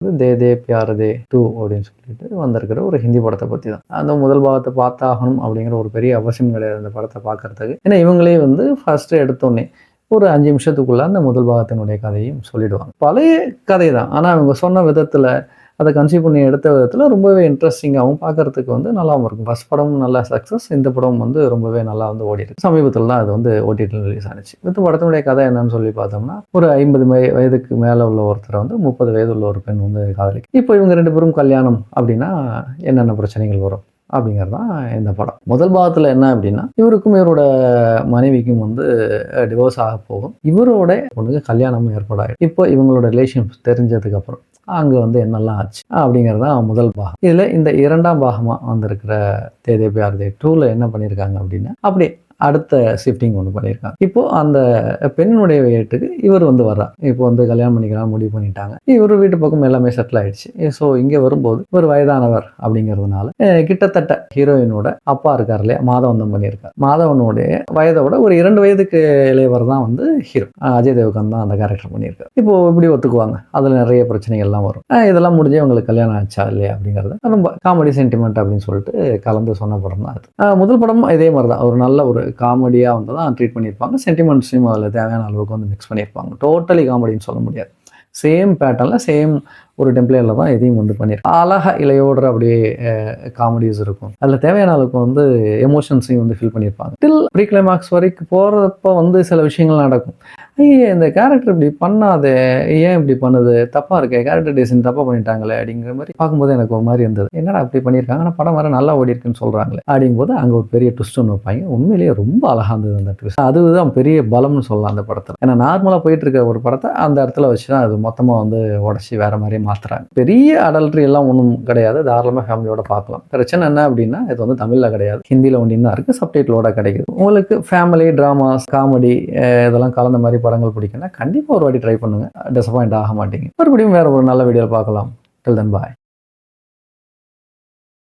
They they Pyaar they do அப்படின்னு சொல்லிட்டு வந்திருக்கிற ஒரு ஹிந்தி படத்தை பற்றி தான். அந்த முதல் பாகத்தை பார்த்தாகணும் அப்படிங்கிற ஒரு பெரிய அவசியம் கிடையாது அந்த படத்தை பார்க்கறதுக்கு. ஏன்னா இவங்களே வந்து ஃபர்ஸ்ட்டு எடுத்தோடனே ஒரு 5 நிமிஷத்துக்குள்ள அந்த முதல் பாகத்தினுடைய கதையும் சொல்லிடுவாங்க. பழைய கதை தான். ஆனால் அவங்க சொன்ன விதத்தில் அதை கன்சீவ் பண்ணி எடுத்த விதத்தில் ரொம்பவே இன்ட்ரெஸ்டிங்காகவும் பார்க்கறதுக்கு வந்து நல்லாவும் இருக்கும். ஃபர்ஸ்ட் படமும் நல்ல சக்ஸஸ், இந்த படம் வந்து ரொம்பவே நல்லா வந்து ஓடிருக்கு. சமீபத்தில் தான் அது வந்து ஓடிடியில் ரிலீஸ் ஆனிச்சு. இந்த படத்தினுடைய கதை என்னன்னு சொல்லி பார்த்தோம்னா, ஒரு 50 வயதுக்கு மேலே உள்ள ஒருத்தரை வந்து 30 வயது உள்ள ஒரு பெண் வந்து காதலிக்கும். இப்போ இவங்க 2 பேரும் கல்யாணம் அப்படின்னா என்னென்ன பிரச்சனைகள் வரும் அப்படிங்கிறது தான் இந்த படம். முதல் பாகத்தில் என்ன அப்படின்னா, இவருக்கும் இவரோட மனைவிக்கும் வந்து டிவோர்ஸ் ஆக போகும். இவரோட பொண்ணுக்கு கல்யாணமும் ஏற்படாது. இப்போ இவங்களோட ரிலேஷன்ஷிப் தெரிஞ்சதுக்கு அப்புறம் அங்கே வந்து என்னெல்லாம் ஆச்சு அப்படிங்கிறது தான் முதல் பாகம். இதில் இந்த 2ஆம் பாகமாக வந்திருக்கிற தே தே பியார் தே 2ல என்ன பண்ணியிருக்காங்க அப்படின்னா, அப்படியே அடுத்த ஷிஃப்டிங் ஒன்று பண்ணியிருக்காங்க. இப்போ அந்த பெண்ணுடைய வீட்டுக்கு இவர் வந்து வர்றார். இப்போ வந்து கல்யாணம் பண்ணிக்கலாம் முடிவு பண்ணிட்டாங்க. இவர் வீட்டு பக்கம் எல்லாமே செட்டில் ஆயிடுச்சு. ஸோ இங்கே வரும்போது இவர் வயதானவர் அப்படிங்கிறதுனால கிட்டத்தட்ட ஹீரோயினோட அப்பா இருக்கார் இல்லையா, மாதவன் பண்ணியிருக்கார். மாதவனுடைய வயதோட ஒரு 2 வயதுக்கு இளையவர் தான் வந்து ஹீரோ. அஜய் தேவ்கன் தான் அந்த கேரக்டர் பண்ணியிருக்காரு. இப்போ இப்படி ஒத்துக்குவாங்க. அதில் நிறைய பிரச்சனைகள்லாம் வரும். இதெல்லாம் முடிஞ்சு அவங்களுக்கு கல்யாணம் ஆச்சா இல்லையா அப்படிங்கிறது ரொம்ப காமெடி சென்டிமெண்ட் அப்படின்னு சொல்லிட்டு கலந்து சொன்ன படம் தான் அது. முதல் படம் இதே மாதிரி தான் ஒரு நல்ல ஒரு காமெடியாக வந்து தான் ட்ரீட் பண்ணியிருப்பாங்க. சென்டிமெண்ட்ஸையும் அதில் தேவையான அளவுக்கு வந்து மிக்ஸ் பண்ணியிருப்பாங்க. டோட்டலி காமெடின்னு சொல்ல முடியாது. சேம் பேட்டர்னில் சேம் ஒரு டெம்ப்ளேட்டில் தான் எதையும் வந்து பண்ணியிருப்பாங்க. அழகாக இலையோடுற அப்படியே காமெடிஸ் இருக்கும். அதில் தேவையான அளவுக்கு வந்து எமோஷன்ஸையும் வந்து ஃபில் பண்ணியிருப்பாங்க. டில் ப்ரீ கிளைமாக்ஸ் வரைக்கும் போகிறப்ப வந்து சில விஷயங்கள் நடக்கும். இந்த கேரக்டர் இப்படி பண்ணாதே, ஏன் இப்படி பண்ணுது, தப்பாக இருக்கே, கேரக்டர் டிசைன் தப்பாக பண்ணிட்டாங்களே அப்படிங்கிற மாதிரி பார்க்கும்போது எனக்கு ஒரு மாதிரி இருந்தது. என்னடா அப்படி பண்ணியிருக்காங்க, ஆனால் படம் வர நல்லா ஓடி இருக்குன்னு சொல்கிறாங்களே அப்படிங்கும்போது அங்கே ஒரு பெரிய ட்விஸ்ட் ஒன்று வைப்பாங்க. உண்மையிலேயே ரொம்ப அழகாக இருந்தது அந்த ட்விஸ்ட். அதுதான் பெரிய பலம்னு சொல்லலாம் அந்த படத்தில். ஏன்னா நார்மலாக போயிட்டு இருக்க ஒரு படத்தை அந்த இடத்துல வச்சு தான் அது மொத்தமாக வந்து உடச்சி வேற மாதிரி மாற்றுறாங்க. பெரிய அடல்ட்ரி எல்லாம் ஒன்றும் கிடையாது. தாராளமாக ஃபேமிலியோட பார்க்கலாம். பிரச்சனை என்ன அப்படின்னா, இது வந்து தமிழில் கிடையாது, ஹிந்தியில் ஒன்றியும் தான் இருக்குது, சப்டைட்டிலோட கிடைக்குது. உங்களுக்கு ஃபேமிலி ட்ராமாஸ், காமெடி இதெல்லாம் கலந்த மாதிரி படங்கள் பிடிக்குன்னா கண்டிப்பாக ஒரு வாட்டி ட்ரை பண்ணுங்கள். டிசப்பாயிண்ட் ஆக மாட்டீங்க. மறுபடியும் வேறு ஒரு நல்ல வீடியோவில் பார்க்கலாம். டில் தென் பாய்.